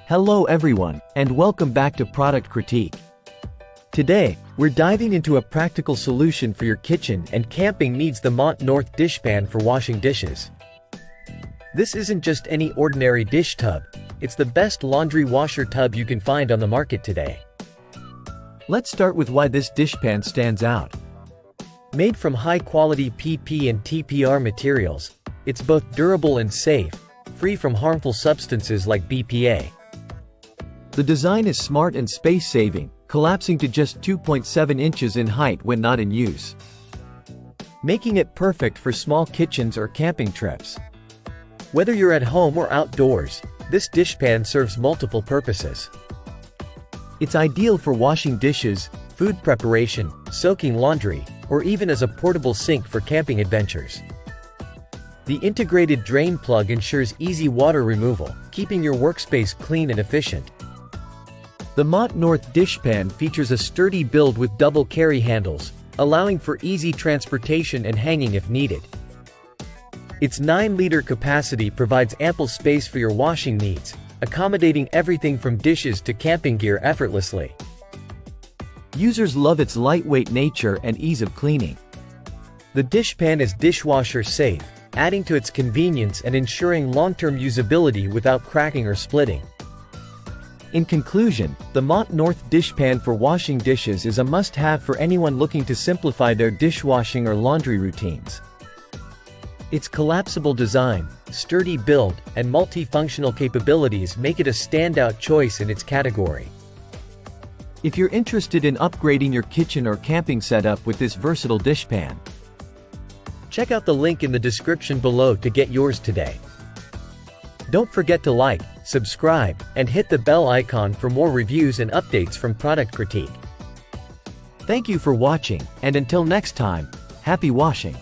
Hello everyone, and welcome back to Product Critique. Today, we're diving into a practical solution for your kitchen and camping needs: the MontNorth Dishpan for washing dishes. This isn't just any ordinary dish tub, it's the best laundry washer tub you can find on the market today. Let's start with why this dishpan stands out. Made from high-quality PP and TPR materials, it's both durable and safe, free from harmful substances like BPA. The design is smart and space-saving, collapsing to just 2.7 inches in height when not in use, making it perfect for small kitchens or camping trips. Whether you're at home or outdoors, this dishpan serves multiple purposes. It's ideal for washing dishes, food preparation, soaking laundry, or even as a portable sink for camping adventures. The integrated drain plug ensures easy water removal, keeping your workspace clean and efficient. The MontNorth Dishpan features a sturdy build with double carry handles, allowing for easy transportation and hanging if needed. Its 9-liter capacity provides ample space for your washing needs, accommodating everything from dishes to camping gear effortlessly. Users love its lightweight nature and ease of cleaning. The dishpan is dishwasher safe, adding to its convenience and ensuring long-term usability without cracking or splitting. In conclusion, the MontNorth Dishpan for washing dishes is a must-have for anyone looking to simplify their dishwashing or laundry routines. Its collapsible design, sturdy build, and multifunctional capabilities make it a standout choice in its category. If you're interested in upgrading your kitchen or camping setup with this versatile dishpan, check out the link in the description below to get yours today. Don't forget to like, subscribe, and hit the bell icon for more reviews and updates from Product Critique. Thank you for watching, and until next time, happy washing!